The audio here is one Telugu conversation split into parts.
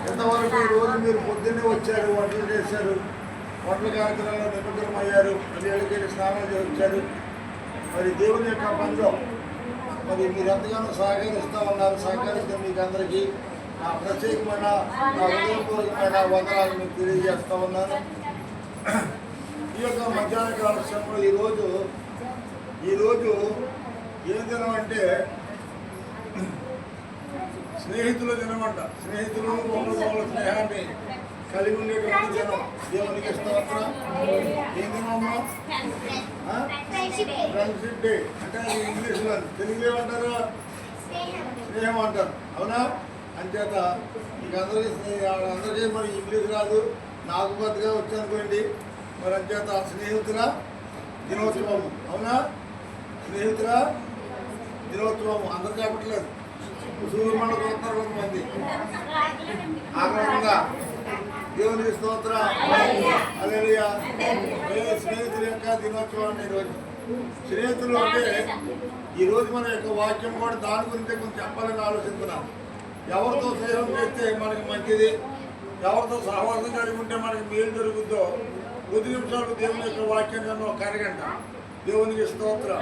ఇంతవరకు రోజు మీరు పొద్దున్నే వచ్చారు, వంటలు చేశారు, వంటల కార్యక్రమంలో నిమగ్నమయ్యారు, మళ్ళీ ఎక్కడికి స్నానాలు చేసి వచ్చారు. మరి దేవుని యొక్క పనిలో మరి మీరు ఎంతగానో సహకరిస్తూ ఉన్నారు. సహకరిస్తే మీకు అందరికీ నా ప్రత్యేకమైన నా హృదయపూర్వకమైన వందనాలు మీకు తెలియజేస్తూ ఉన్నాను. ఈ యొక్క మధ్యాహ్న కాల సమయంలో ఈరోజు ఏం దినం అంటే స్నేహితుల దినం అంట. స్నేహితులు ఒకరికొకరు స్నేహాన్ని కలిగి ఉండేటువంటి దినం. దేవునికి స్తోత్రం. ఏం దినమ్మా? ఫ్రెండ్షిప్ డే అంటే అది ఇంగ్లీష్లో, తెలుగులో ఏమంటారు? స్నేహం అంటారు. అవునా? అంచేత మీకు అందరికీ మరి ఇంగ్లీష్ రాదు, నాకు కొత్తగా వచ్చనుకోండి. మరి అంచేత స్నేహితుల దినోత్సవం. అవునా? స్నేహితుల దినోత్సవం అందరూ చెప్పట్లేదు, సూర్యమండ చూస్తున్నారు కొంతమంది. ఆగ్రహంగా దేవునికి స్తోత్రం. హల్లెలూయా. స్నేహితుల యొక్క దినోత్సవాన్ని ఈరోజు. స్నేహితులు అంటే ఈరోజు మన యొక్క వాక్యం కూడా దాని గురించి కొంచెం చెప్పాలని ఆలోచిస్తున్నాం. ఎవరితో స్నేహం చేస్తే మనకి మంచిది, ఎవరితో సహవాసం కలిగి ఉంటే మనకి మేలు జరుగుద్దో కొద్ది నిమిషాలు దేవుని యొక్క వాక్యం కన్నా ఒక అరగంట దేవునికి స్తోత్రం.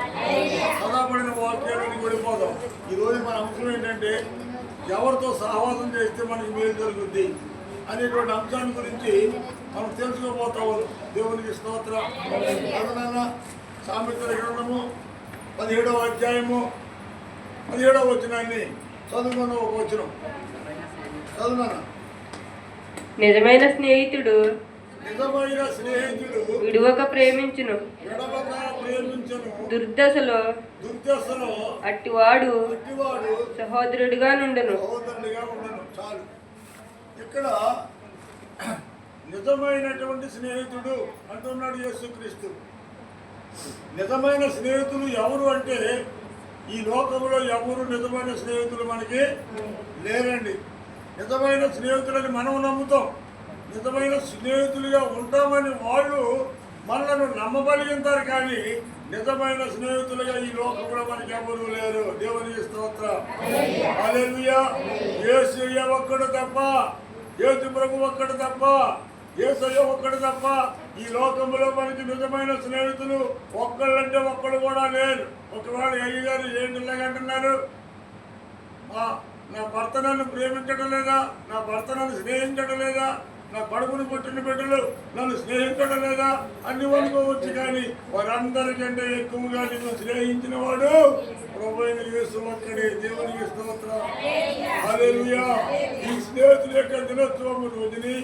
చదవబడిన వాక్యాలని వెళ్ళిపోదాం. ఈరోజు మన అంశం ఏంటంటే ఎవరితో సహవాసం చేస్తే మనకి మేలు జరుగుద్ది అనేటువంటి అంశాన్ని గురించి మనం తెలుసుకోబోతాము. దేవునికి స్తోత్రం. అదనైనా సామెతల గ్రంథము 17వ అధ్యాయము 17వ వచనాన్ని చదువుకున్న ఒక వచనం చదువునా. నిజమైన స్నేహితుడు విడువక ప్రేమించును, దుర్దశలో అట్టివాడు సహోదరుడిగా నుండును. చాలు. ఇక్కడ నిజమైనటువంటి స్నేహితుడు అంటున్నాడు యేసుక్రీస్తు. నిజమైన స్నేహితులు ఎవరు అంటే ఈ లోకంలో ఎవరు నిజమైన స్నేహితులు మనకి లేరండి. నిజమైన స్నేహితులని మనం నమ్ముతాం. నిజమైన స్నేహితులుగా ఉంటామని వాళ్ళు మనలను నమ్మబలిగింటారు. కానీ నిజమైన స్నేహితులుగా ఈ లోకంలో మనకి ఎవరు లేరు. దేవునికి స్తోత్రం. హల్లెలూయా. యేసయ్య ఒక్కడు తప్ప, యేసు ప్రభు ఒక్కడు తప్ప, యేసయ్య ఒక్కడు తప్ప ఈ లోకంలో మనకి నిజమైన స్నేహితులు ఒక్కళ్ళంటే ఒక్కడు కూడా లేరు. ఒకవేళ అయ్యగారు ఏంటి ఇలాగంటున్నారు, నా భర్త నన్ను ప్రేమించడం లేదా, నా భర్త నన్ను స్నేహించడం లేదా, నా కడుపును పుట్టిన బిడ్డలు నన్ను స్నేహించడం లేదా అన్ని అనుకోవచ్చు. కానీ వారందరికంటే ఎక్కువగా నిన్ను స్నేహించిన వాడు ప్రభువైన యేసు ఒక్కడే. దేవునికి స్తోత్రం. హల్లెలూయా. ఈ స్నేహితుల యొక్క దినోత్సవం రోజుని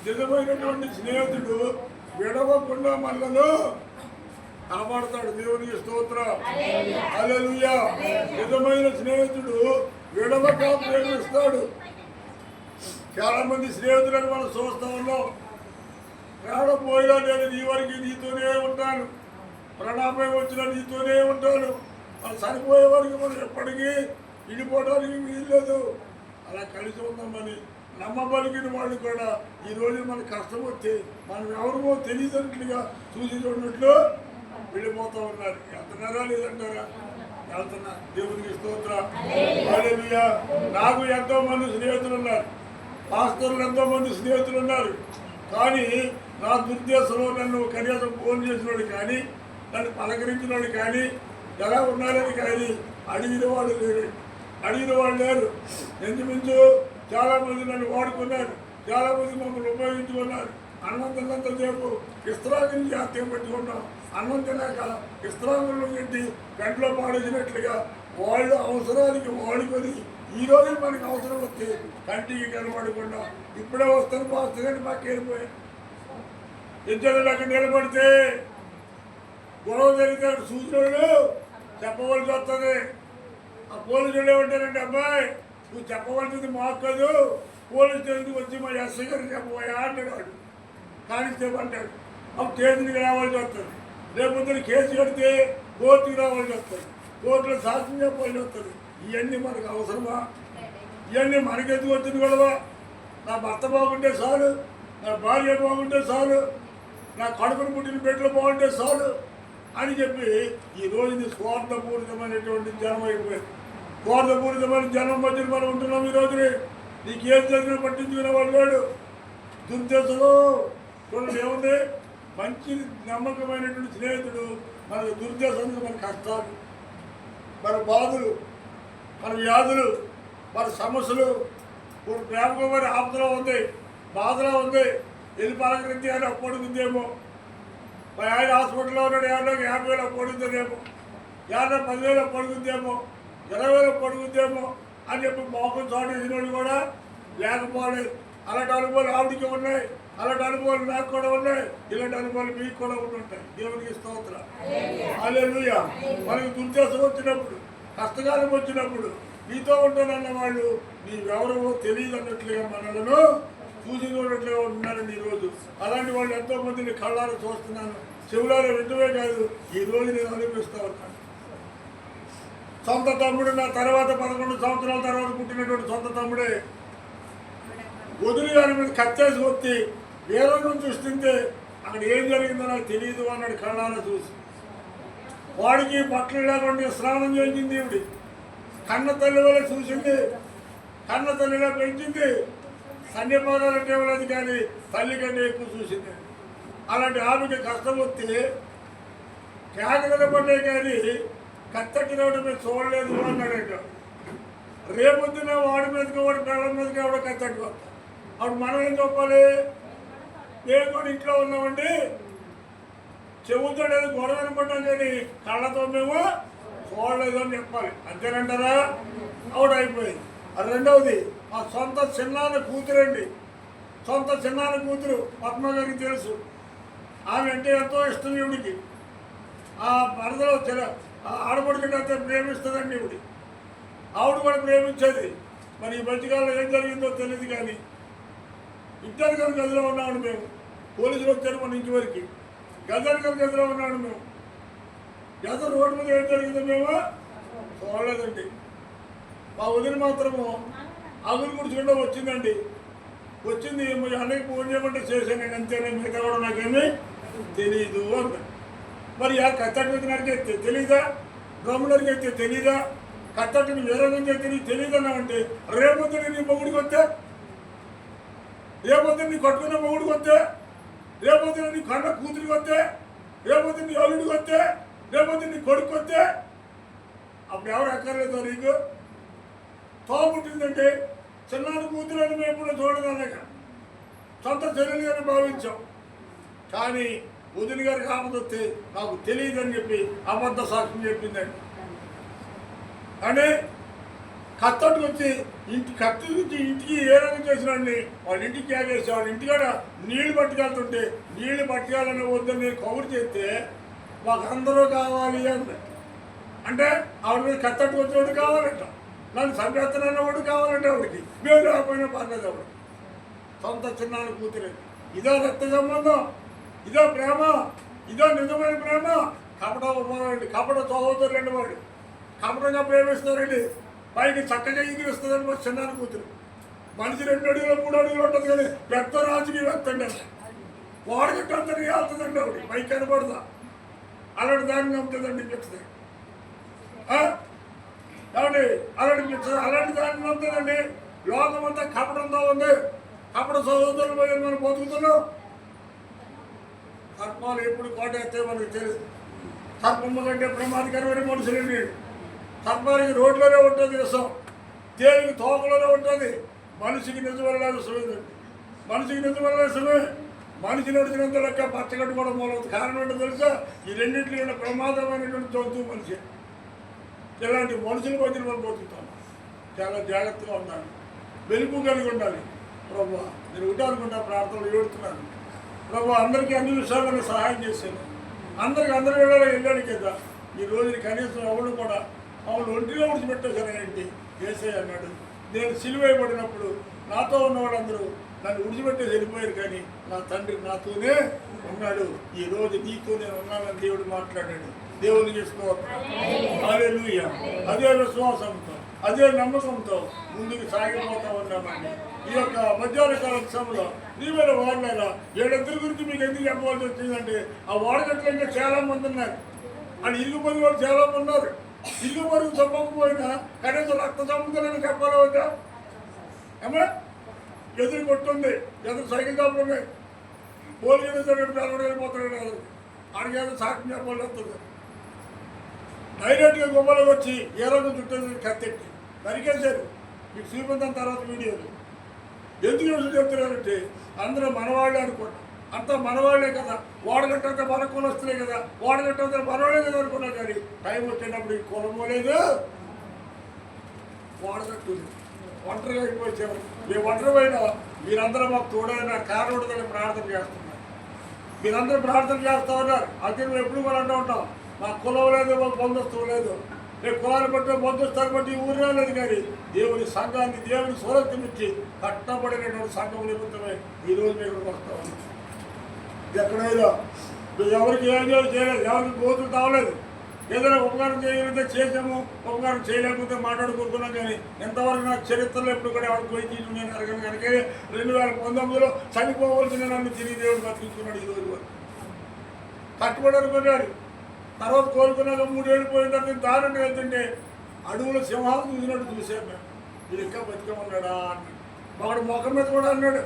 నిజమైనటువంటి స్నేహితుడు విడవకుండా మనలను కాపాడుతాడు. దేవునికి స్తోత్రం. హల్లెలూయా. నిజమైన స్నేహితుడు విడవక ప్రేమిస్తాడు. చాలా మంది స్నేహితులను మనం చూస్తూ ఉన్నాం. ప్రాణపోయినా నేను నీ వరకు నీతోనే ఉంటాను, ప్రాణాపై వచ్చినా నీతోనే ఉంటాను, మనం చనిపోయే వరకు మనం ఎప్పటికీ విడిపోవడానికి వీల్లేదు. అలా కలిసి ఉందామని నమ్మబలిగిన వాళ్ళు కూడా ఈరోజు మనకు కష్టం వస్తే మనం ఎవరిమో తెలియదన్నట్లుగా చూసి చూడనట్లు వెళ్ళిపోతూ ఉన్నారు. వెళ్తున్నారా లేదంటారా? వెళ్తున్నా. దేవునికి స్తోత్రం. హల్లెలూయా. నాకు ఎంతో మంది స్నేహితులు ఉన్నారు, పాస్టర్లు ఎంతో మంది స్నేహితులు ఉన్నారు. కానీ నా దుర్దేశంలో నన్ను కనీసం ఫోన్ చేసినోడు కానీ, నన్ను పలకరించినోడు కానీ, ఎలా ఉన్నారని కానీ అడిగిన వాళ్ళు లేరు. ఇంచుమించు చాలామంది నన్ను వాడుకున్నారు, చాలామంది మమ్మల్ని ఉపయోగించుకున్నారు. అన్నం తిన్నంతసేపు ఇస్త్రాగులు జాతీయం పెట్టుకున్నాం. అన్నం తిన్నాక ఇస్త్రాగులు పెట్టి గంటలో పాడేసినట్లుగా వాళ్ళు అవసరానికి వాడుకొని ఈరోజు మనకు అవసరం వస్తే కంటికి కనబడకుండా ఇప్పుడే వస్తాను పాస్తగానే మాకు వెళ్ళిపోయాను. ఇద్దరు అక్కడ నిలబడితే గొడవ జరిగితే సూచనలు చెప్పవలసి వస్తుంది. ఆ పోలీసులు ఏమంటారంటే, అబ్బాయి నువ్వు చెప్పవలసింది మాకు కాదు, పోలీసు స్టేషన్కి వచ్చి మా ఎస్ఐ గారికి చెప్పబోయా అంటాడు. కానిస్టేబుల్ అంటాడు. అప్పుడు స్టేషన్కి రావాల్సి వస్తుంది. రేపు కేసు కడితే కోర్టుకి రావాల్సి వస్తుంది, కోర్టులో సాక్ష్యం చెప్పాల్సి వస్తుంది. ఇవన్నీ మనకు అవసరమా? ఇవన్నీ మనకెందుకు వచ్చింది గొడవ? నా భర్త బాగుంటే చాలు, నా భార్య బాగుంటే చాలు, నా కడుపును పుట్టిన బిడ్డలు బాగుంటే చాలు అని చెప్పి ఈరోజు స్వార్థపూరితమైనటువంటి జనం అయిపోయింది. స్వార్థపూరితమైన జనం మధ్య మనం ఉంటున్నాం. ఈరోజు నీకేం జరిగినా పట్టించుకునే వాళ్ళు లేడు. దుర్దశలో చూడండి ఏముంది, మంచి నమ్మకమైనటువంటి స్నేహితుడు మనకు దుర్దశలు, మన కష్టాలు, మన బాధలు, మన వ్యాధులు, మన సమస్యలు, ఇప్పుడు ప్రేమగా మరి ఆపదలో ఉంది, బాధలో ఉంది, వెళ్ళి పలకరించి అని అప్పడుకుందేమో, మరి ఆయన హాస్పిటల్లో ఉన్నాడు, 50,000 అప్పడుకుందేమో, 10,000 అప్పడుకుందేమో, 20,000 అప్పడుకుందేమో అని చెప్పి మోకం చోట ఎదినోళ్ళు కూడా లేకపోలేదు. అలాంటి అనుభవాలు ఆవిడికి ఉన్నాయి, అలాంటి అనుభవాలు నాకు కూడా ఉన్నాయి, ఇలాంటి అనుభవాలు మీకు కూడా ఉంటుంటాయి. దేవునికి స్తోత్రం. హల్లెలూయా. మనకు దుర్దశ వచ్చినప్పుడు, కష్టకాలం వచ్చినప్పుడు నీతో ఉంటానన్న వాళ్ళు నీవెవరో తెలియదు అన్నట్లుగా మనలను చూసినట్లుగా ఉంటున్నారండి ఈరోజు. అలాంటి వాళ్ళు ఎంతోమందిని కళ్ళారా చూస్తున్నాను, చెవులారా వింటమే కాదు, ఈరోజు నేను అనిపిస్తూ ఉంటాను. సొంత తమ్ముడు నా తర్వాత 11 సంవత్సరాల తర్వాత పుట్టినటువంటి సొంత తమ్ముడే వదిలి గారి మీద కత్తేసి వచ్చి వేరొకరు చూస్తుంటే అక్కడ ఏం జరిగిందో నాకు తెలియదు అన్నాడు కళ్ళారా చూసి. వాడికి బట్టలు లేకుండా స్నానం చేయించింది ఈవిడి. కన్న తల్లి వల్ల చూసింది, కన్న తల్లిలో పెంచింది, సన్యపాదాలంటే ఇవ్వలేదు కానీ తల్లి కంటే ఎక్కువ చూసింది. అలాంటి ఆమెకి కష్టం వస్తే కేకలు పడ్డే కానీ కత్తెట్టిన వాడి మీద చూడలేదు అన్నాడట. రేపొద్దున వాడి మీదకి వాడి పిల్లల మీదకి ఎవడో కత్తెట్టు వస్తా, అప్పుడు మనం ఏం చెప్పాలి? మేము కూడా ఇంట్లో ఉన్నామండి, చెవుతో లేదు గొడవ అనుకుంటాం కానీ కళ్ళతో మేము చూడలేదు అని చెప్పాలి. అంతేనంటారా? అవుట్ అయిపోయింది. అది రెండవది, ఆ సొంత చిన్నాన్న కూతురండి, సొంత చిన్నాన్న కూతురు పద్మ గారికి తెలుసు. ఆమె అంటే ఎంతో ఇష్టం ఈవిడికి. ఆ భర్తలో ఆడపడుకుంటే అంతే ప్రేమిస్తుందండి ఈవిడి. ఆవిడ కూడా ప్రేమించేది. మరి ఈ మధ్యకాలంలో ఏం జరిగిందో తెలియదు కానీ ఇద్దరు గదిలో ఉన్నాడు మేము. పోలీసులు వచ్చారు మన ఇంటి వరకు. గదిలో ఉన్నాడు మేము. గత రోడ్డు మీద ఏం జరిగిందో మేము చూడలేదండి. మా వదిన మాత్రము అగులు గుడిచుకుంటూ వచ్చిందండి. వచ్చింది అన్నకి ఫోన్ చేయమంటే చేశాను, అంతేనే, మిగతా కూడా నాకేమీ తెలీదు అంత. మరి ఆ కత్తటి నరికైతే తెలీదా, డ్రమ్ము నరికైతే తెలీదా, కత్తటిని వేరే తెలియదన్నా అంటే రేపొద్దు నీ మొగుడికి వస్తే, రేపొద్దు నీ కట్టుకున్న మొగుడికి వస్తే, రేపొద్దు నీ కన్న కూతురికి వస్తే, రేపొద్దు నీ అల్లుడికి వస్తే, రేపొద్దు నీ కొడుకు వస్తే అప్పుడు ఎవరు అక్కర్లేదో నీకు? తోపుట్టిందంటే చిన్నాన్న కూతురు అని మేము ఎప్పుడూ చూడదన్నాక సొంత చెల్లెలు అని భావించాం. కానీ వదిన గారికి ఆపదొస్తే నాకు తెలియదని చెప్పి అబద్ధ సాక్ష్యం చెప్పిందండి. అంటే కత్తట్టుకు వచ్చి కత్తి నుంచి ఇంటికి ఏ రకం చేసినండి వాళ్ళ ఇంటికి క్యాగేసి వాళ్ళ ఇంటికాడ నీళ్లు పట్టుకెళ్తుంటే నీళ్లు పట్టుకెళ్ళని వద్దని నేను కబురు చేస్తే మాకు అందరూ కావాలి అంది. అంటే ఆవిడ మీద కత్తట్టుకు వచ్చినోడు కావాలంట, నన్ను సంపేత్తనన్నవాడు కావాలంటే ఆవిడకి, మేము రాకపోయినా పర్లేదు ఆవిడ. సొంత చిన్నాన్న కూతురే. ఇదో రక్త సంబంధం, ఇదో ప్రేమ, ఇదో నిజమైన ప్రేమ. కపట అండి, కపట సహోదరులండి వాడు. కపటంగా ప్రేమిస్తారండి, పైకి చక్కగా ఎగిరిస్తుందని మా చిన్నాన్న కూతురు. మనిషి 2 అడుగులు 3 అడుగులు ఉంటుంది కానీ పెద్ద రాజుకి వెళ్తండి, అసలు వాడికి అంతని వెళ్తుందండి ఆవిడ, పైకి కనబడదా. అలాంటి దాన్ని నమ్ముతుందండి పిచ్చది. ఏమండి అలాంటి పిచ్చది, అలాంటి దాన్ని నమ్ముతుందండి. లోకం అంతా కపటంతో ఉంది, కపట సహోదరులు పోయి మనం బతుకుతున్నాం. సర్పాలు ఎప్పుడు కోటేస్తే మనకు తెలుసు. సర్పమ్మ కంటే ప్రమాదకరమైన మనుషులండి. సర్పానికి రోడ్లోనే ఉంటుంది విషం, తేలికి తోకలోనే ఉంటుంది. మనిషికి నిజమల్ల విషమేదండి, మనిషికి నిజమల్ల విషమే. మనిషి నడిచినంత లెక్క పచ్చగట్టు కూడా మూలవుతుంది. కారణం ఏంటో తెలుసా? ఈ రెండింటిలో ప్రమాదమైనటువంటి జంతువు మనిషి. ఇలాంటి మనుషుల మధ్యన మనం బతుకుతాం. చాలా జాగ్రత్తగా ఉండాలి, వెలుపు కలిగి ఉండాలి. ప్రభు నేను ఉంటానుకుంటా ప్రార్థనలు ఏడుతున్నాను. ప్రభు అందరికీ అన్ని విషయాలను సహాయం చేశాను. అందరి వేళలో వెళ్ళాను కదా. ఈ రోజుని కనీసం ఎవడు కూడా అవును ఒంటిగా విడిచిపెట్టేశానండి ఏసై అన్నాడు. నేను సిలువైపడినప్పుడు నాతో ఉన్న వాళ్ళందరూ నన్ను విడిచిపెట్టేసి వెళ్ళిపోయారు, కానీ నా తండ్రి నాతోనే ఉన్నాడు. ఈ రోజు నీతో నేను ఉన్నానని దేవుడు మాట్లాడాడు. దేవునికి స్తోత్రం. హల్లెలూయా. అదే విశ్వాసంతో, అదే నమ్మకంతో ముందుకు సాగిపోతా ఉన్నామండి. ఈ యొక్క మధ్యాహ్న కాల సమయంలో నీవేళ వాడలేదా 7 గురించి మీకు ఎందుకు చెప్పవలసి వచ్చిందంటే, ఆ వాడగట్లు ఇంకా చాలా మంది ఉన్నారు, అని ఇరుగుపడి వాళ్ళు చాలా మంది ఉన్నారు. ఇరుగుపడి చెప్పకపోయినా కనీసం రక్త సంబంధాలను చెప్పాలి వద్దా? ఏమో ఎదురు కొట్టుంది, ఎదురు సైకిల్ షాపులు ఉన్నాయి, పోలీసులు పేదవాడు వెళ్ళిపోతున్నాడు కాదు, ఆడికేదో సాక్షి చెప్పాలి వస్తుంది. డైరెక్ట్గా గుమ్మలోకి వచ్చి ఏ రోజు చుట్టూ కత్తెట్టి నరికేశారు. మీకు చూపించిన తర్వాత వీడియోలు ఎందుకు చూసి చెప్తున్నారంటే అందరూ మనవాళ్ళే అనుకున్నాం, అంతా మనవాళ్లే కదా, వాడగట్టంతా మన కులస్తులే కదా, వాడగట్టంతా మనవాళ్ళే కదా అనుకున్నాం. కానీ టైం వచ్చేటప్పుడు ఈ కులమో లేదు, వాడగట్టు ఒంటరిగా అయిపోయారు. మేము ఒంటరి పోయినా మీరందరూ మాకు తోడైన కారణం ప్రార్థన చేస్తున్నారు. మీరందరూ ప్రార్థన చేస్తూ ఉన్నారు. అది మేము ఎప్పుడు కూడా అంటూ ఉంటాం, మా కులం లేదు, మాకు బంధుత్వం లేదు, రేపు కులాన్ని బట్టి బంధుత్వాన్ని బట్టి ఊరిలో లేదు. కానీ దేవుని సంఘాన్ని, దేవుని స్వరక్తం ఇచ్చి కట్టబడినటువంటి సంఘం నిమిత్తమే ఈరోజు మేము వస్తూ ఉన్నాం. ఎక్కడైనా ఎవరికి ఏం చేయలేదు, ఎవరికి గోతులు తావలేదు. ఏదైనా ఉపకారం చేయగలిగితే చేసాము, ఉపకారం చేయలేకపోతే మాట్లాడుకుంటున్నాం. కానీ ఎంతవరకు నా చరిత్రలో ఎప్పుడు కూడా ఎవరికి పోయి తీసుకుని నేను అడగను. కనుక 2019లో చనిపోవలసిన నన్ను తిరిగి దేవుడు బతికించుకున్నాడు. ఈరోజు వరకు కట్టుబడి అనుకున్నాడు. తర్వాత కోలుకున్నాక 3 ఏళ్ళు పోయిన తర్వాత దారుణంగా వెళ్తుంటే అడవుల సింహాలు చూసినట్టు చూసాం మేము. వీడు ఇంకా బతికమన్నాడా అన్నాడు. వాడు మొఖం మీద కూడా అన్నాడు,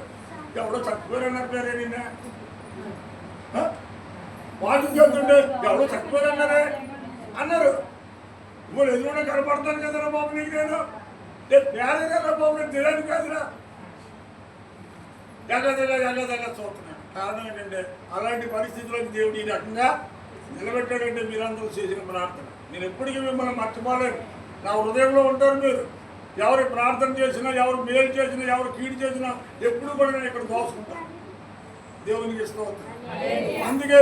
ఎవడో చచ్చిపోయారన్నారు పేరే నిన్న వాకింగ్ వెళ్తుంటే ఎవడో చచ్చిపోయారన్నారే అన్నారు. ఇప్పుడు ఎదురుగా కనపడతాను కదరా బాబు నీకు, నేను పేదరా బాబు, నేను తెలియదు కాదురా, ఎగదగా చూస్తున్నాను. కారణం ఏంటంటే అలాంటి పరిస్థితుల్లోకి దేవుడు ఈ రకంగా నిలబెట్టాడంటే మీరందరూ చేసిన ప్రార్థన నేను ఎప్పటికీ మిమ్మల్ని మర్చిపోలేను. నా హృదయంలో ఉంటారు మీరు. ఎవరు ప్రార్థన చేసినా, ఎవరు మేలు చేసినా, ఎవరు కీడు చేసినా ఎప్పుడు కూడా నేను ఇక్కడ దోసుకుంటాను. దేవునికి స్తోత్రం. అందుకే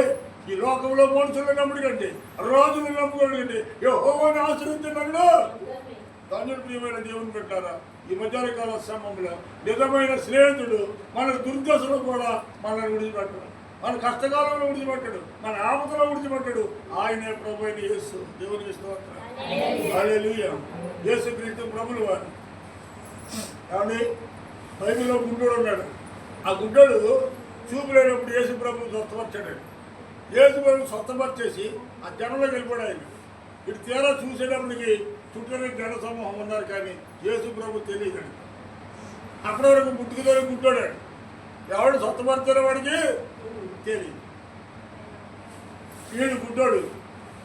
ఈ లోకంలో మనుషులు నమ్ముడు కంటే రోజులు నమ్ముకోడు కంటే యెహోవాను ఆశ్రయించినప్పుడు ధన్యుడు. ప్రియమైన దేవుని పెట్టారా, ఈ మధ్యాహ్నకాల సమయంలో నిజమైన స్నేహితుడు మన దుర్దశలో కూడా మనల్ని విడిచిపెట్టడు, మన కష్టకాలంలో విడిచిపెట్టాడు, మన ఆపదలో విడిచిపెట్టాడు. ఆయనే ప్రభు అయిన యేసు. దేవునికి స్తోత్రం. హల్లెలూయా. యేసుక్రీస్తు ప్రభులు వారు. కానీ బైబిల్లో గుడ్డోడు ఉన్నాడు. ఆ గుడ్డోడు చూపు లేనప్పుడు యేసు ప్రభు స్వస్థపరిచాడు. యేసు ప్రభు స్వస్థపరిచేసి ఆ జనంలోకి వెళ్ళిపోయాడు. ఆయన ఇటు తీరా చూసేటప్పటికి చుట్టూ జన సమూహం ఉన్నారు. కానీ యేసు ప్రభు తెలియదు. అప్పటి వరకు ముట్టుకుదోని గుడ్డోడాడు. ఎవడు స్వస్థపరిచారో వాడికి తెలియదు. వీడు గుడ్డోడు.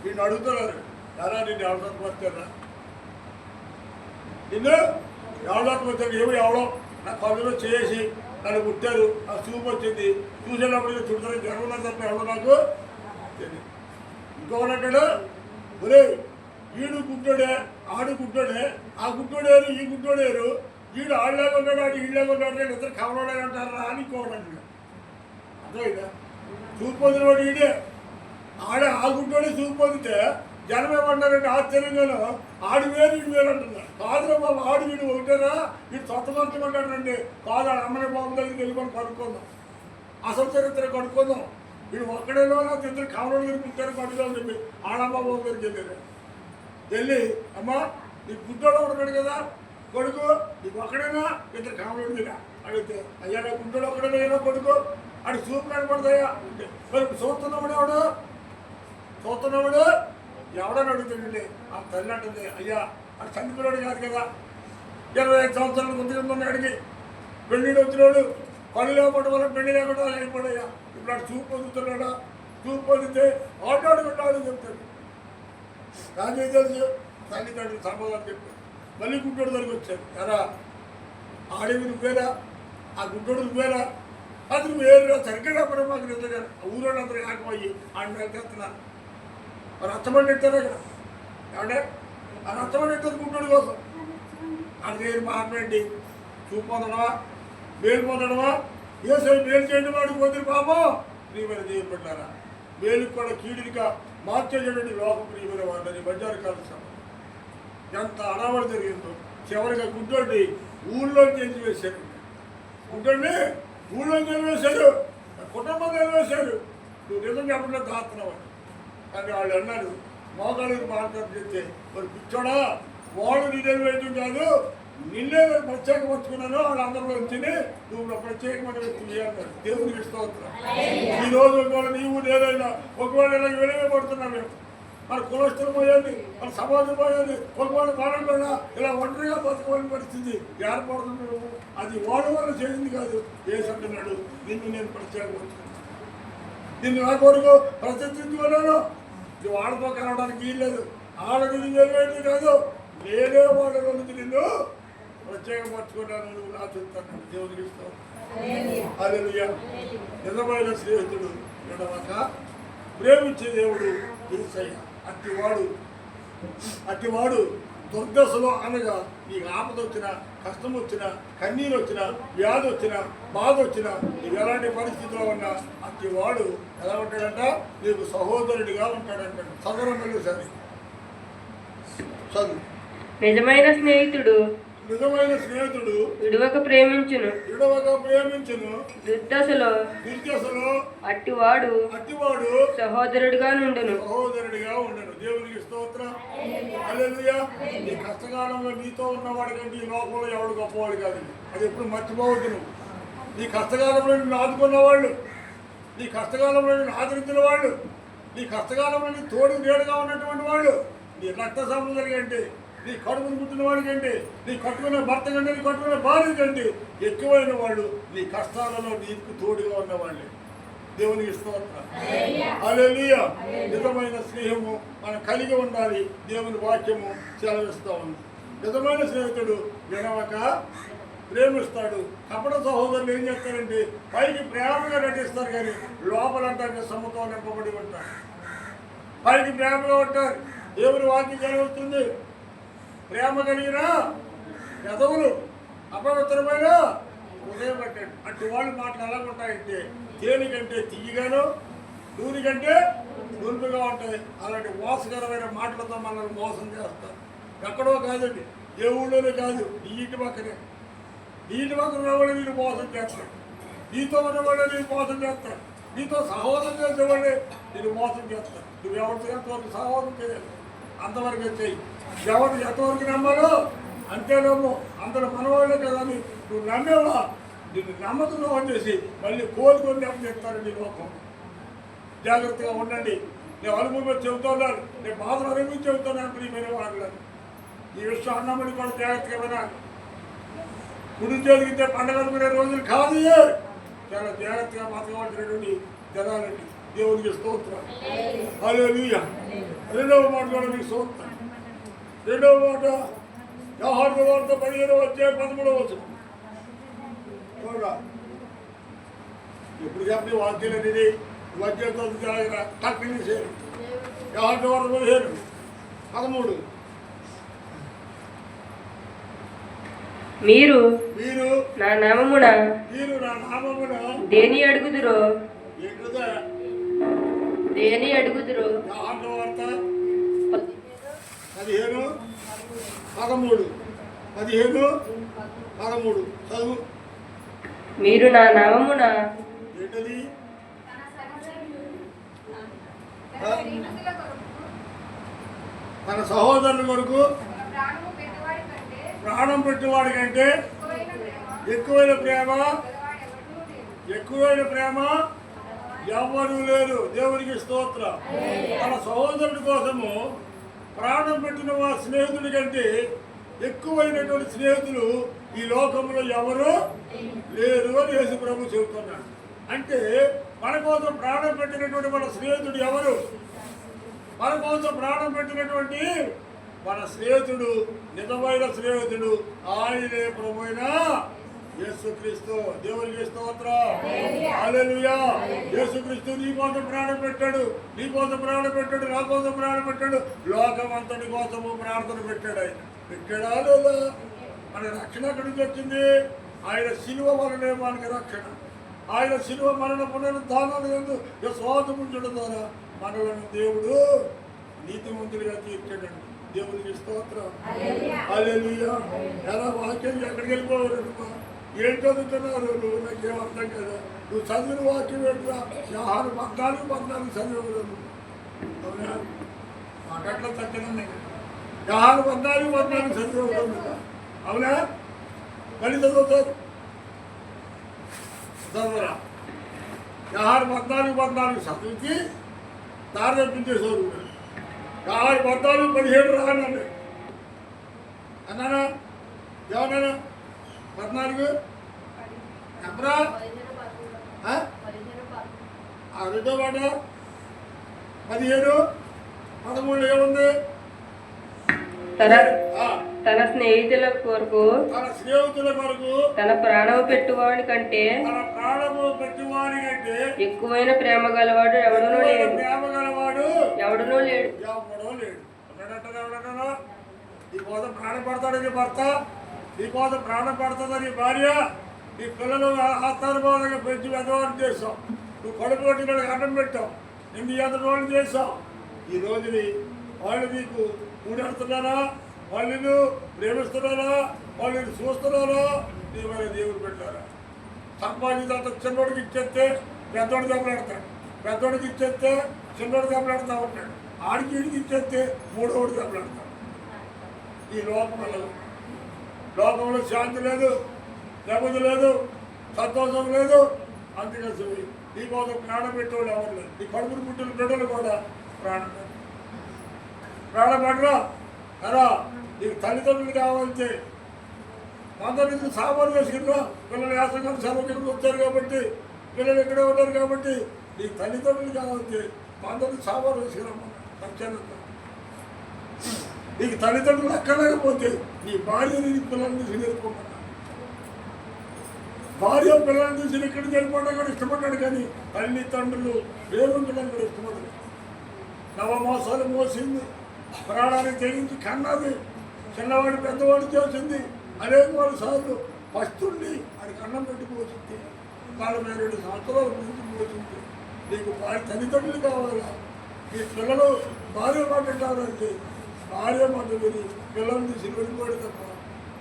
వీడిని అడుగుతున్నారు, ఎలా నిన్ను ఎవరు స్వస్థపరిచారా, నిన్ను ఎవరు స్వస్థపరిచారు? ఏమో ఎవడో నా కళ్ళలో చేసి నన్ను పుట్టారు, ఆ చూపు వచ్చింది, చూసేటప్పుడు చుట్టూ జరుగుతుందని చెప్పి ఎవడో నాకు తెలియదు. ఇంకొకటి అంటాడు, ఒరే వీడు గుడ్డోడే, ఆడు గుడ్డోడే, ఆ గుడ్డోడేరు, ఈ గుడ్డోడేరు, వీడు ఆడలాగా ఉన్నాడు, ఆడు ఈళ్ళగా ఉన్నాడు, నేను ఇద్దరు కవలడే అంటారా అని ఇంకొకటి అంటాడు. అర్థమైందా? చూపు పొందిన వాడు ఈడే, ఆడే ఆ గుడ్డోడే చూపు పొందితే జనం ఏమన్నారంటే ఆశ్చర్యంగానో ఆడు వేరు వీడు వేరు అంటున్నారు. కాదురా బాబు, ఆడు వీడు ఒకటేనా, వీడు స్వతంత్రమంటాడండి. కాదు, అమ్మని బాబు దగ్గరికి వెళ్ళిపోయి కనుక్కుందాం, అసలు చరిత్ర కనుక్కుందాం. వీడు ఒక్కడేలో నాకు ఇద్దరు కావడం దగ్గర పుట్టారు కడుగుదాం చెప్పి ఆడమ్మ బాబు దగ్గరికి వెళ్ళారు. వెళ్ళి అమ్మా నీకు గుడ్డోడు ఒకడు కదా కొడుకు, నీకు ఒక్కడైనా ఇద్దరు కావడం దగ్గర అడిగితే, అయ్యా నాకు గుడ్డోడు ఒకడైనా కొడుకు, అడి చూపు కనపడతాయా అంటే, మరి చూస్తున్నవాడు ఎవడు, చూస్తున్నవాడు ఎవడని అడుగుతుందండి. ఆ తల్లి అంటుంది, అయ్యా అది చనిపోయాడు కాదు కదా, 25 సంవత్సరాల ముందు అడిగి పెళ్ళిడు వచ్చినాడు, కళ్ళు లేకపోవడం వల్ల పెళ్లి లేకుండా అయిపోయాడయ్యా. ఇప్పుడు అటు చూపు పొందుతున్నాడా, చూపు పొందితే ఆటాడుకుంటాడు చెప్తాడు. నాకే తెలుసు తల్లి తండ్రి సమాధానం చెప్పాడు. మళ్ళీ గుడ్డోడు దగ్గరికి వచ్చాడు, ఎరా ఆడవి నువ్వేరా, ఆ గుడ్డోడు నువ్వేరా, అది నువ్వు వేరురా, సరిగ్గా చెప్పడం మాకు నిజంగా ఊరోళ్ళు అందరూ ఆకపోయి ఆడిని చేస్తున్నారు. మరి అర్థమని పెట్టారు అక్కడ ఏమంటే, అది అర్థమని పెట్టారు గుడ్డోడు కోసం. అది వేరు మాట్లాడి చూపు పొందడమా, మేలు పొందడమా, ఏ సరే మేలు చేయడం వాడికి వదిలి పాపం. ప్రియమైన దేవుని పెట్టారా, మేలుకు కూడా కీడుగా మార్చేటటువంటి లోక ప్రియమైన వాడిని బజారు కాల్సాం. ఎంత అడవడి జరిగిందో చివరిగా గుడ్డోడిని ఊళ్ళోకి తెలిసివేశారు. గుడ్డోడిని ఊళ్ళోకి తెలివేశారు, కుటుంబం తెలివేశారు. నువ్వు నిజం చెప్పకుండా దాస్తున్నావు కానీ వాళ్ళు అన్నారు, మోకాళ్ళకి మాట్లాడి చెప్తే మరి పిచ్చోడా, వాడు నీ తెలివేయటం కాదు, నిన్నే ప్రత్యేకపరుచుకున్నాను, వాళ్ళందరిలో వచ్చి నువ్వు ప్రత్యేకమైన వ్యక్తి అన్నారు. దేవునికి స్తోత్రం. ఈ రోజు ఒకవేళ నీవు ఏదైనా ఒకవేళ ఇలా విలువబడుతున్నావు, మన కులస్తులు పోయేది, మన సమాజం పోయేది, కొనుగోలు మానకుండా ఇలా ఒంటరిగా బతుకోవాలని పరిస్థితి ఏర్పడుతున్నాడు. అది వాడు వల్ల చేసింది కాదు. యేసు అంటున్నాడు, నిన్ను నేను ప్రత్యేకపరుచుకున్నాను, నిన్ను నా కొరకు ప్రతిష్ఠించుకున్నాను. ఇది వాడితో కలవడానికి వీల్లేదు. ఆడది నిజమేంటి కాదు, నేనే వాడి నుంచి నిన్ను ప్రత్యేకపరచుకున్నాను, నువ్వు నా చెప్తాను. దేవునికి ఇస్తావు. హల్లెలూయా. నిజమైన స్నేహితుడు ఎడవక ప్రేమించే దేవుడు యేసయ్య. అట్టివాడు దుర్దశలో అనగా నీకు ఆపద వచ్చినా, కష్టం వచ్చినా, కన్నీరు వచ్చినా, వ్యాధి వచ్చినా, బాధ వచ్చినా, నీకు ఎలాంటి పరిస్థితిలో ఉన్నా అట్టివాడు ఎలా ఉంటాడంట, నీకు సహోదరుడిగా ఉంటాడంట. చదవడం సరే చదువు. నిజమైన స్నేహితుడు విడువక ప్రేమించును, దుర్దశలో అట్టివాడు సహోదరుడిగా నుండును. దేవునికి స్తోత్రం. హల్లెలూయా. నీ కష్టకాలంలో నీతో ఉన్నవాడి కంటే ఈ లోకంలో ఎవడు గొప్పవాడు కాదు. అది ఎప్పుడు మర్చిపోవద్దు. నువ్వు నీ కష్టకాలంలో నిన్ను ఆదుకున్నవాళ్ళు, నీ కష్టకాలంలో నిన్ను ఆదరించిన వాళ్ళు, నీ కష్టకాలంలో నీ తోడు నేడుగా ఉన్నటువంటి వాళ్ళు, నీ రక్త సంబంధాలు కంటే, నీ కడుపును పుట్టిన వాడి కంటే, నీ కట్టుకున్న భర్త కంటే, నీ కట్టుకున్న భార్య కంటే ఎక్కువైన వాళ్ళు నీ కష్టాలలో నీకు తోడుగా ఉన్నవాళ్ళే. దేవునికి స్తోత్రం. హల్లెలూయా. నిజమైన స్నేహము మనం కలిగి ఉండాలి. దేవుని వాక్యము సెలవిస్తూ ఉంది. నిజమైన స్నేహితుడు వినవక ప్రేమిస్తాడు. కపట సహోదరులు ఏం చేస్తారంటే పైకి ప్రేమగా నటిస్తారు, కానీ లోపలంతా సొమ్ముతో నింపబడి ఉంటారు. పైకి ప్రేమగా ఉంటారు. దేవుని వాక్యం సెలవిస్తుంది, ప్రేమ కలిగిన పెదవులు అపవిత్రమైన హృదయం పెట్టండి. అటు వాళ్ళు మాటలు ఎలా ఉంటాయంటే తేనెకంటే తీయగాను, నూనె కంటే నునుపుగా ఉంటాయి. అలాంటి మోసకరమైన మాటలతో మనల్ని మోసం చేస్తారు. ఎక్కడో కాదండి, ఏ ఊళ్ళోనే కాదు, నీ ఇంటి పక్కనే. నీ ఇంటి పక్కన ఉన్నవాళ్ళు నేను మోసం చేస్తాను, నీతో ఉన్నవాళ్ళే నేను మోసం చేస్తాను, నీతో సహోదరం చేసేవాళ్ళే నేను మోసం చేస్తాను. నువ్వు ఎవరితో ఎంతవరకు సహోదరం చేయాలి అంతవరకే చెయ్యి. ఎవరు ఎంతవరకు నమ్మాలో అంతే నమ్ము. అందరూ మనవాళ్ళే కదా అని నువ్వు నమ్మేవా, నిన్ను నమ్మకంగా చేసి మళ్ళీ కోలుకొని నమ్మ చెప్తారు నీ లోకం. జాగ్రత్తగా ఉండండి. నేను అనుభవం చెబుతున్నాను, నేను బాధలు అనుభవించి చెబుతున్నాను. ప్రియమైన వాళ్ళు ఈ విషయం అన్నమని కూడా జాగ్రత్తగా వినాలి. గుడి జరిగితే పండుగ అనుకునే రోజులు కాదు, చాలా జాగ్రత్తగా బతకవలసినటువంటి జనాలండి. దేవునికి స్తోత్రం. హల్లెలూయా. రెండవ మాట కూడా మీకు స్తోత్రం. రెండవ మాట యోహాను వార్త 15:13 చూడరా. ఎప్పుడు చెప్పి వాక్యం అనేది వాక్యంతో కట్టింగ్ చేయాలి. యోహాను వార్త 15:13 మీరు నా నామమున దేని అడుగుదురో యోహాను వార్త 15:13 చదువు. మీరు నా నామమున ఏంటది? తన సహోదరుల కొరకు ప్రాణం పెట్టేవాడి కంటే ఎక్కువైన ప్రేమ ఎవరు లేరు. దేవునికి స్తోత్రం. తన సహోదరుడి కోసము ప్రాణం పెట్టిన వారి స్నేహితుడి కంటే ఎక్కువైనటువంటి స్నేహితులు ఈ లోకంలో ఎవరు లేరు అని యేసు ప్రభు చెబుతున్నాడు. అంటే మన కోసం ప్రాణం పెట్టినటువంటి మన స్నేహితుడు ఎవరు? మన కోసం ప్రాణం పెట్టినటువంటి మన స్నేహితుడు, నిజమైన స్నేహితుడు ఆయనే ప్రభువైన యేసుక్రీస్తు. దేవునికి స్తోత్రం. హల్లెలూయా. యేసుక్రీస్తు నీ కోసం ప్రాణం పెట్టాడు, నీ కోసం ప్రాణం పెట్టాడు, నా కోసం ప్రాణం పెట్టాడు, లోకం అంతటి కోసము ప్రార్థన పెట్టాడు. ఆయన పెట్టాడా లేదా? మన రక్షణ ఎక్కడి నుంచి వచ్చింది? ఆయన శిలువ వలనే మనకి రక్షణ. ఆయన శిలువ మరణ పునరుద్ధానాలు ఎందు విశ్వాసముంచడం ద్వారా మనలను దేవుడు నీతిమంతులుగా తీర్చాడండి. దేవునికి స్తోత్రం. హల్లెలూయా. ఎలా వాక్యం ఎక్కడికి వెళ్ళిపోవాలి? ఏం చదువుతున్నారు నువ్వు? నాకేం అర్థం కదా. నువ్వు చదివిన వాక్యం ఏంట్రా? 14 చదివేవారు. అవునా? మాకట్లా తగ్గినాయి. 14 చదివేవారు. అవునా? మళ్ళీ చదువుతారు. చదవరా. 14 చదివికి దారి తప్పించేసేవారు. 14 17 రానండి అన్నానా ఏమన్నాను 14 చెప్పరా రెండో మాట 17 13 ఏముంది తన స్నేహితుల కొరకు తన స్నేహితుల కొరకు తన ప్రాణము పెట్టువాని కంటే ఎక్కువైన ప్రేమ గలవాడు ఎవడునూ లేడు. ఎవడో లేడు ఎవడన్నా నీ కోసం ప్రాణం పడతాడని భర్త, నీ కోసం ప్రాణం పడుతుందని భార్య, నీ పిల్లలు ఆస్థానబోధంగా పెంచి పెద్దవాడిని చేస్తావు, నువ్వు కడుపు కొట్టిన అన్నం పెట్టావు, నిన్ను ఎదుటి చేస్తావు. ఈ రోజుని వాళ్ళు నీకు ఊడెడుతున్నారా, వాళ్ళు నిన్ను ప్రేమిస్తున్నారా, వాళ్ళు నిన్ను చూస్తున్నారా, నీ మీద దేవుడు పెట్టారా? సంపాదించంత చిన్నోడికి ఇచ్చేస్తే పెద్దోడు దెబ్బలాడతాడు, పెద్దోడికి ఇచ్చేస్తే చిన్నోడు దెబ్బలాడుతూ ఉంటాడు, ఆడికి ఈడికి ఇచ్చేస్తే మూడోడు దెబ్బలాడతాడు. ఈ లోకంలో శాంతి లేదు, నెమ్మది లేదు, సంతోషం లేదు. అందుకని నీ కోసం ప్రాణం పెట్టేవాళ్ళు ఎవరు లేదు. నీ కడుపులు పుట్టిన బిడ్డలు కూడా ప్రాణం పడరా అరా. నీకు తల్లిదండ్రులు కావాలంటే అందరికీ సామాన్లు వేసుకున్నా, పిల్లలు యాసంగా సెలవుకి వచ్చారు కాబట్టి, పిల్లలు ఇక్కడే ఉన్నారు కాబట్టి, నీకు తల్లిదండ్రులు కావాలంటే అందరికీ సామాన్లు వేసుకురమ్మన్నా సత్యానంద. నీకు తల్లిదండ్రులు అక్కలేకపోతే నీ భార్యని నీ పిల్లల్ని తీసి వెళ్ళిపోమన్నా. భార్య పిల్లల్ని తీసి ఇక్కడికి వెళ్ళిపోవడం కూడా ఇష్టపడ్డాడు, కానీ తల్లిదండ్రులు ప్రేమించడం కూడా ఇష్టపడ్డాడు. 9 మాసాలు మోసింది, ప్రాణానికి తెగించి కన్నది, చిన్నవాడు పెద్దవాడు చేసింది, అనేక వాళ్ళు సార్లు పస్తుండి వాడికి అన్నం పెట్టి పోసింది, వాళ్ళ మీద 2 సంవత్సరాల గురించి పోసింది. నీకు తల్లిదండ్రులు కావాలా? నీ పిల్లలు భార్య మాట వింటారంటే భార్య మాట విని పిల్లల్ని తీసి వెళ్ళిపోయాడు తప్ప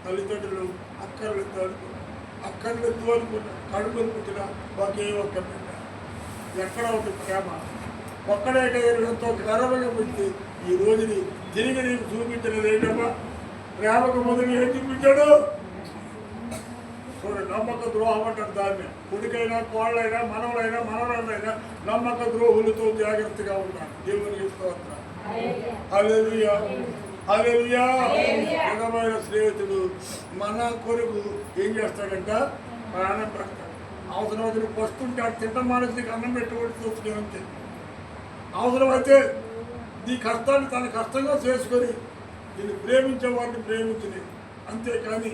తల్లిదండ్రులు అక్కర్లెద్దు అనుకున్నా కడుపులు పుట్టిన ఒకే ఒక్క బిడ్డ. ఎక్కడ ఉంది ప్రేమ? ఒక్కడే ఎంతో గర్వంగా పెట్టి ఈ రోజుని తిరిగి నీకు చూపించలేదు ఏంటమ్మా? ప్రేమకు మొదలు ఏం చూపించాడు? చూడండి, నమ్మక ద్రోహం అంటారు దాన్ని. కొడుకైనా కోళ్ళైనా మనవలైనా మనవరాలైనా నమ్మక ద్రోహులతో జాగ్రత్తగా ఉన్నారు. దేవునికి స్తోత్రం. హల్లెలూయా, హల్లెలూయా. నిజమైన స్నేహితుడు మన కొరకు ఏం చేస్తాడంట? ప్రాణం పెడతాడు. అవసరమైతే నువ్వు వస్తుంటే అటు తింట మానేసి అన్నం పెట్టుబడి చూసుకుని, అవసరమైతే నీ కష్టాన్ని తన కష్టంగా చేసుకొని నేను ప్రేమించే వాడిని ప్రేమించలే. అంతేకాని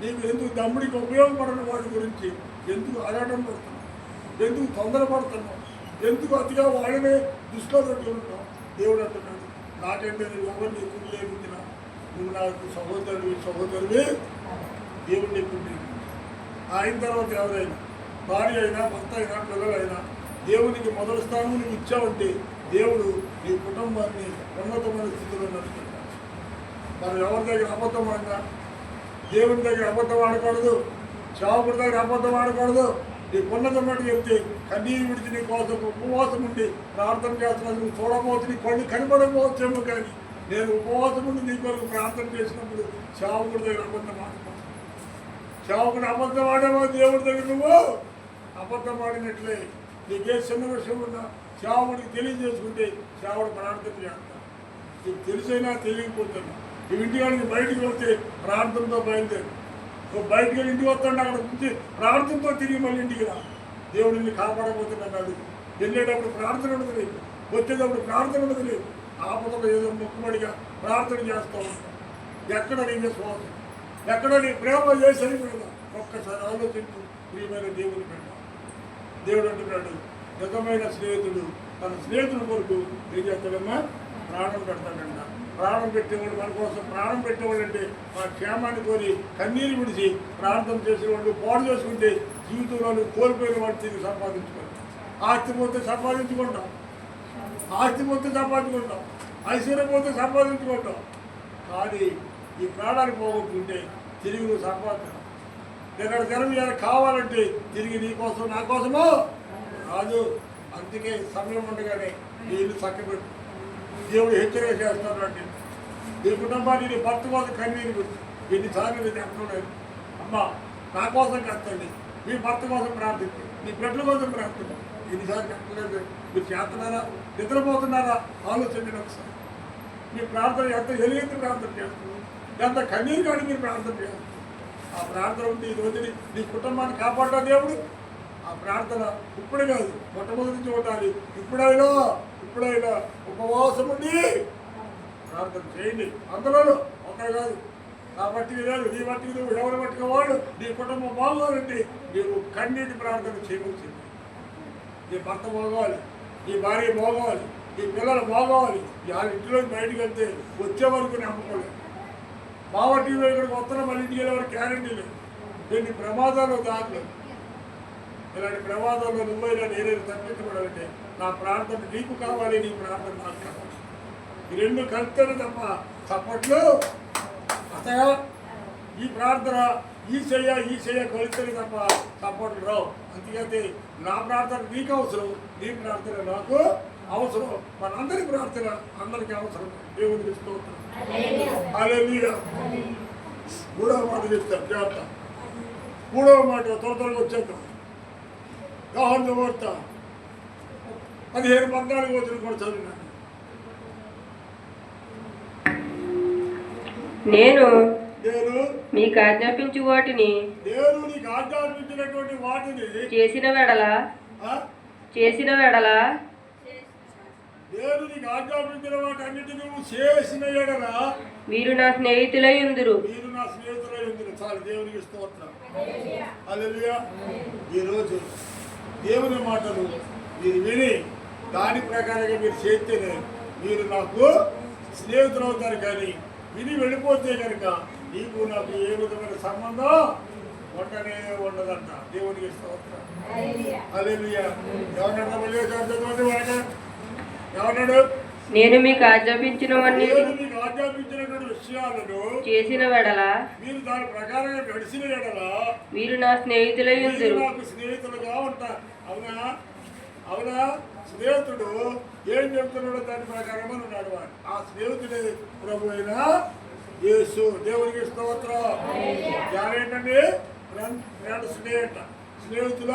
నీకు ఎందుకు దమ్ముడికి ఉపయోగపడిన వాడి గురించి ఎందుకు ఆరాటం పడుతున్నావు, ఎందుకు తొందరపడుతున్నావు, ఎందుకు అతిగా వాడినే దృష్టిలో పెట్టుకుంటావు? దేవుడు అంటున్నాడు, నాకంటే నువ్వు ఎవరిని ఎక్కువ ప్రేమించినా నువ్వు నాకు సహోదరువి. దేవుడిని ఎక్కువ ప్రేమించు. ఆయన తర్వాత ఎవరైనా భార్య అయినా భర్త అయినా పిల్లలైనా దేవునికి మొదటి స్థానం నువ్వు ఇచ్చావంటే దేవుడు నీ కుటుంబాన్ని ఉన్నతమైన స్థితిలో నడుపుతాడు. మనం ఎవరి దగ్గర అబద్ధం ఆడినా దేవుని దగ్గర అబద్ధం ఆడకూడదు, సేవకుడి దగ్గర అబద్ధం ఆడకూడదు. నీ ఉన్నతమైన చెప్తే కన్నీరు విడిచి నీ కోసం ఉపవాసం ఉండి ప్రార్థన చేస్తున్నాను. నువ్వు చూడకపోతే నీ కళ్ళు కనపడకపోవచ్చేమో, కానీ నేను ఉపవాసం ఉండి నీ కొరకు ప్రార్థన చేసినప్పుడు సేవకుడి దగ్గర అబద్ధం ఆడకూడదు. సేవకుడు అబద్ధం ఆడేవో దేవుడి దగ్గర నువ్వు అబద్ధం ఆడినట్లే. నీకే చిన్న విషయం ఉన్నా సేవకుడికి తెలియజేసుకుంటే సేవకుడు ప్రార్థన చేస్తాను. నీకు తెలిసైనా తెలియకపోతున్నా నువ్వు ఇంటికి బయటికి వస్తే ప్రార్థనతో బయలుదేరు. నువ్వు బయటికి వెళ్ళి ఇంటికి వస్తాడు, అక్కడ నుంచి ప్రార్థనతో తిరిగి మళ్ళీ ఇంటికి రా. దేవుడిని కాపాడబోతున్నాడు. అడుగు. వెళ్ళేటప్పుడు ప్రార్థన ఉండదు లేదు, వచ్చేటప్పుడు ప్రార్థన ఉండదు లేదు. ఆపదలో ఏదో మొక్కుబడిగా ప్రార్థన చేస్తూ ఉంటాం. ఎక్కడ నీ విశ్వాసం, ఎక్కడ నీ ప్రేమ చేసేది కదా? ఒక్కసారి ఆలోచించు. ప్రియమైన దేవుని పెట్ట దేవుడు అంటున్నాడు, నిజమైన స్నేహితుడు తన స్నేహితుల కొరకు ఏం చేస్తాడమ్మా? ప్రాణం పెడతాడంట. ప్రాణం పెట్టేవాడు మన కోసం ప్రాణం పెట్టేవాడు అంటే మన క్షేమాన్ని కోరి కన్నీరు విడిచి ప్రార్థన చేసేవాళ్ళు పాడు చేసుకుంటే జీవితంలో కోల్పోయిన వాడు తిరిగి సంపాదించుకోవాలి. ఆస్తి పోతే సంపాదించుకుంటాం, ఐశ్వర్యం పోతే సంపాదించుకుంటాం, కానీ ఈ ప్రాణాన్ని పోగొట్టుకుంటే తిరిగి నువ్వు సంపాదించడం. ఎక్కడ జనం కావాలంటే తిరిగి నీ కోసం నా కోసమో రాదు. అందుకే సమయం ఉండగానే నీ ఇల్లు చక్కబెట్టు. దేవుడు హెచ్చరిక చేస్తున్నాడు. నీ కుటుంబాన్ని నీ భర్త కోసం కన్నీరు పెట్టు. ఎన్నిసార్లు నేను చెప్పలేదు, అమ్మా నా కోసం కట్టండి, మీ భర్త కోసం ప్రార్థించండి, నీ బిడ్డల కోసం ప్రార్థించండి. ఎన్నిసార్లు చెప్పలేదు? మీరు చేస్తున్నారా? నిద్రపోతున్నారా? ఆలోచించండి ఒకసారి. మీ ప్రార్థన ఎంత ఎలుగెత్తి ప్రార్థన చేస్తారు, ఎంత కన్నీరు కాడి మీరు ప్రార్థన చేస్తారు. ఆ ప్రార్థన ఉంటే ఈ రోజుని నీ కుటుంబాన్ని కాపాడా దేవుడు. ఆ ప్రార్థన ఇప్పుడే కాదు, మొట్టమొదటి నుంచి ఉండాలి. ఇప్పుడైనా ఉపవాసం ఉండి ప్రార్థన చేయండి. అందులోనూ ఒకరు కాదు, నా బట్టికి లేదు, నీ బట్టికి నువ్వు ఎవరి బట్టికి వాళ్ళు, నీ కుటుంబం బాగోవాలంటే నీవు కన్నీటి ప్రార్థన చేయవలసింది. నీ భర్త బాగోవాలి, నీ భార్య బాగోవాలి, నీ పిల్లలు బాగోవాలి. వాళ్ళ ఇంట్లో బయటకు వెళ్తే వచ్చే వరకు నమ్మకోలేదు. మా టీవీ ఇక్కడికి వస్తున్నా మళ్ళీ ఇంటికి వెళ్ళే వరకు గ్యారంటీ లేదు. దీన్ని ప్రమాదాలు దాఖలేదు. ఇలాంటి ప్రమాదాల్లో నువ్వైనా నేనేది తప్పించబడాలంటే నా ప్రార్థన నీకు కావాలి, నీ ప్రార్థన నాకు కావాలి. ఈ రెండు కలిస్తేనే తప్ప చప్పట్లు అసలు ఈ ప్రార్థన ఈ చెయ్య కలిస్తేనే తప్ప చప్పట్లు రావు. అందుకైతే నా ప్రార్థన నీకు అవసరం, నీ ప్రార్థన నాకు అవసరం, మనందరి ప్రార్థన అందరికీ అవసరం. దేవుడికి స్తోత్రం. హల్లెలూయా. మూడవ మాట చెప్తాను జాగ్రత్త. మూడవ మాట త్వరగా వచ్చేద్దాం. యోహాను సువార్త 15:14 వచ్చిన కూడా చదివినాను. నేను మీకు ఆజ్ఞాపించు వాటిని నీకు ఆజ్ఞాపించినటువంటి వాటిని చేసిన వెడల నేను నీకు ఆజ్ఞాపించిన వాటి అన్నిటి నువ్వు చేసిన ఎడల మీరు నా స్నేహితులై ఉందురు. చాలు. దేవునికి స్తోత్రం. హల్లెలూయా. ఈరోజు దేవుని మాటలు మీరు విని దాని ప్రకారంగా మీరు చేస్తేనే మీరు నాకు స్నేహితులు అవుతారు. కానీ విని వెళ్ళిపోతే కనుక నీకు నాకు ఏ విధమైన సంబంధం ఉండనే ఉండదంట. దేవునికి స్తోత్రం. హల్లెలూయా. ఏమన్నాడు? నేను మీకు ఆజ్ఞాపించినటువంటి విషయాలను చేసిన వెడల మీరు దాని ప్రకారంగా నడిచిన ఎడల మీరు నా స్నేహితులై ఉందురు. నాకు స్నేహితులుగా ఉంటారు. అవునా స్నేహితుడు ఏం చెప్తున్నాడో దాని ప్రకారం ఉన్నాడు. వాడు ఆ స్నేహితుడే ప్రభు అయిన యేసు. దేవునికి స్తోత్రం. ఏంటండి? స్నేహితుల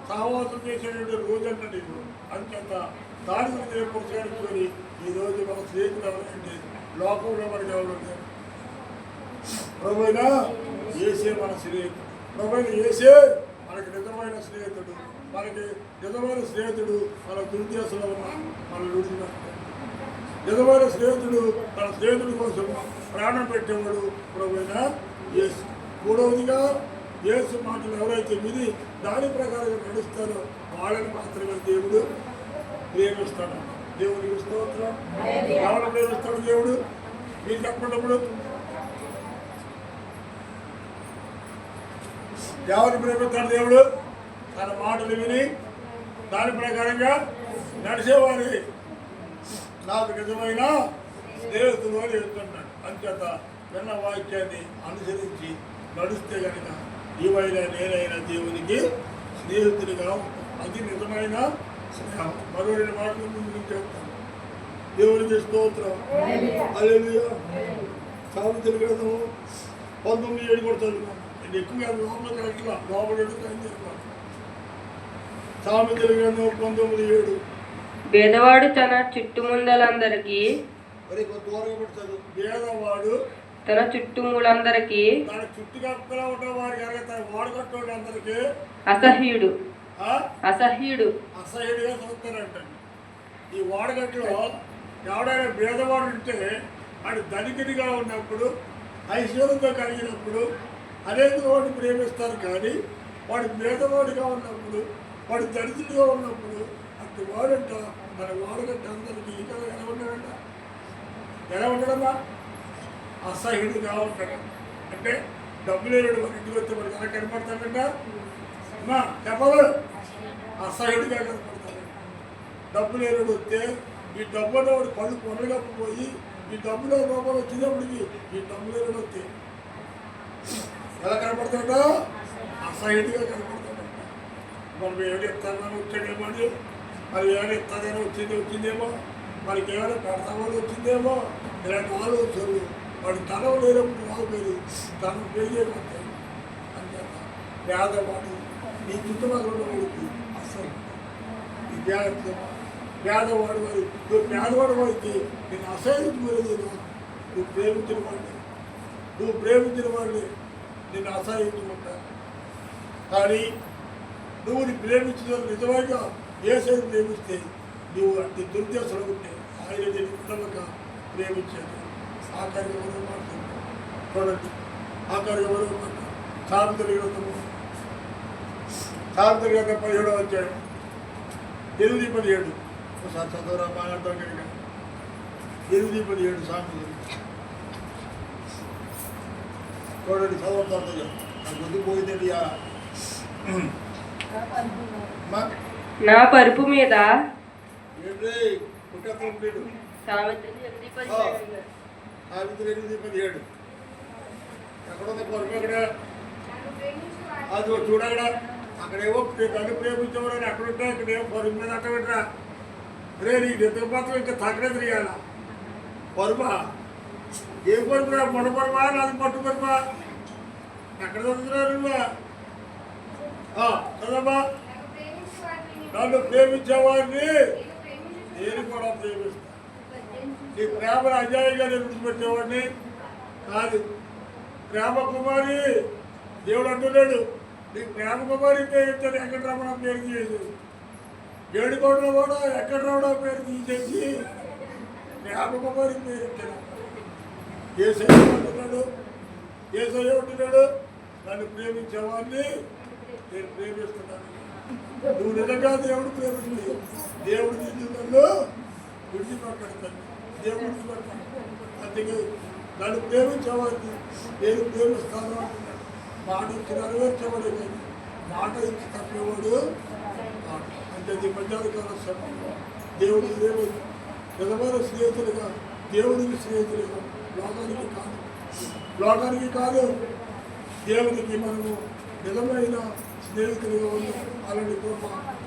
సహవాసం చేసేటువంటి రోజు అంటే ఇప్పుడు అంత దాని గురించి ఏర్పరచుకొని ఈరోజు మన స్నేహితులు ఎవరంటే లోకంలో మనకి ఎవరు ప్రభు అయిన యేసే మన స్నేహితుడు. ప్రభు అయిన యేసే మనకి నిజమైన స్నేహితుడు. మనకి నిజమైన స్నేహితుడు మన దుర్దేశంలో ఉన్న మన విడిచిపెట్టాడు. నిజమైన స్నేహితుడు తన స్నేహితుడి కోసం ప్రాణం పెట్టేవాడు ప్రభు అయిన యేసు. మూడవదిగా యేసు మాటలు ఎవరైతే విని దాని ప్రకారం నడుస్తారో వాళ్ళని మాత్రమే దేవుడు ప్రేమిస్తాడు. దేవుడికి స్తోత్రం. ఎవరు ప్రేమిస్తాడు దేవుడు? మీరు చెప్పినప్పుడు ఎవరిని ప్రేమిస్తాడు దేవుడు? తన మాటలు విని దాని ప్రకారంగా నడిచేవారి నాకు నిజమైన స్నేహితులు అని చెప్తున్నాడు. అంచేత విన్న వాక్యాన్ని అనుసరించి నడిస్తే కనుక నీవైనా నేనైనా దేవునికి స్నేహితుడిగా ఉంటాం. అది నిజమైన స్నేహం. మరో 2 మాటలు ముందు చెప్తాను. దేవునికి స్తోత్రం. హల్లెలూయా. సామెతల గ్రంథము 19:7 కూడా చదువుకున్నాను. నేను ఎక్కువగా లోపల సామెతల గ్రంథం 19:7. పేదవాడు తన చుట్టుముందలందరికీ పేదవాడు తన చుట్టుములందరికీ తన చుట్టుపక్కల ఉన్న వారికి తన వాడగట్టోళ్ళందరికీ అసహ్యుడిగా చూస్తారంటండి. ఈ వాడగట్టులో ఎవడైనా పేదవాడు ఉంటే వాడు ధనికుడిగా ఉన్నప్పుడు ఐశ్వర్యంతో కలిగినప్పుడు అనేక వాడిని ప్రేమిస్తారు. కానీ వాడు పేదవాడిగా ఉన్నప్పుడు వాడు దరిద్రుడిగా ఉన్నప్పుడు అటు వాడంట మన వాడగట్ట అందరికీ ఇంకా ఎలా ఉండడమ్మా? అసహ్యుడిగా ఉంటాడు. అంటే డబ్బులు లేడు మన ఇంటికి వస్తే మనకి ఎలా కనపడతాడంట అమ్మా చెప్పదు. అసహ్యుడిగా కనపడతాడు. డబ్బు లేడు వస్తే ఈ డబ్బులో వాడు కళ్ళు కొనగకపోయి ఈ డబ్బులో రూపాయలు వచ్చేటప్పటికి ఈ డబ్బు లేడు వస్తే ఎలా కనపడతాడో అసహ్యుడిగా కనపడతాడంట. మనం ఏడు ఎత్తామని వచ్చాడేమో అని, మరి ఏమైనా ఎత్తాదని వచ్చిందేమో, మనకి ఏమైనా పెడతామని వచ్చిందేమో, ఇలాంటి ఆలోచనలు వాడు తనం లేనప్పుడు రాకపోయి తను పెరిగేపోతాయి. అంతేత పేదవాడు నీ చుట్టుపక్కల ఉన్న వాడికి అసలు ఈ జాగ్రత్త పేదవాడు వాడి నువ్వు పేదవాడు వాడికి నేను అసహించలేదు. నువ్వు ప్రేమించిన వాడిని నేను అసహించుకుంటా. కానీ నువ్వు నీ ప్రేమించిన నిజంగా యేసుని ప్రేమిస్తే నువ్వు అట్టి దుర్దేశంలో ఉంటే ఆయన నేను ఉండగా ప్రేమించాడు. ఆఖరిగా మరో మాట చూడండి, ఆఖరిగా మరో మాట సామెతల గ్రంథం 17వ అధ్యాయం 8-17. ఒకసారి చదవరా మాట్లాడతాం కనుక 8-17 సామెతలు చూడండి. చదవతాను నాకు ముందు పోయిందండి. నా పరుపు మీద ఏంటి పుట్టత్వం లేడు. సామెతలు 8:17. 8-17 ఎక్కడుంది పరుపు? ఎక్కడ? అది చూడగడ అక్కడేమో నన్ను ప్రేమించేవారని అక్కడుంటే ఇక్కడేమో పరుపు మీద అట్ట పెట్టరా. రే నీకు ఎదురు మాత్రం ఇంకా తగ్గడే తిరిగాల పరుపా? ఏం పరుపురా? మొడ పరుపా నాది పట్టు పరుపా? ఎక్కడ చదువుతున్నారు నువ్వు? చదవా. నన్ను ప్రేమించేవాడిని నేను కూడా ప్రేమిస్తాను. నీ ప్రేమను అన్యాయంగా నేను విడిచిపెట్టేవాడిని కాదు. ప్రేమ కుమారి దేవుడు అంటున్నాడు, నీ ప్రేమ కుమారి ప్రేమించాడు వెంకటరమణ పేరు తీసేసి, ఏడుకోవడంలో కూడా వెంకటరమణ పేరు తీసేసి ప్రేమ కుమారి ప్రేమించాడు. ఏసయ్య అంటున్నాడు నన్ను ప్రేమించేవాడిని నేను ప్రేమిస్తున్నాను. నువ్వు నిజంగా దేవుడు ప్రేమిస్తుంది. దేవుడు నిన్ను విడిచిపెట్టాడు. దేవుడు విడిచిపెట్టాడు. అందుకే నన్ను ప్రేమించేవాడిని నేను ప్రేమిస్తాను అంటున్నాడు. మాట ఇచ్చి నెరవేర్చేవాడు కానీ మాట ఇచ్చి తప్పేవాడు అంటే ఈ మధ్యాహ్నకాల సమయంలో దేవుడు నిజమైన స్నేహితులుగా దేవుడికి స్నేహితులుగా లోకానికి కాదు దేవునికి మనము నిజమైన స్నేహితులుగా ఉంది. అలాంటి కృప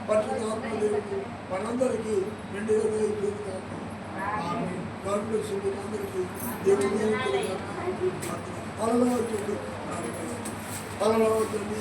పరిశుద్ధాత్మ దేవుడు మనందరికీ మెండుగా అందరికీ దేవుడు పలలో వచ్చింది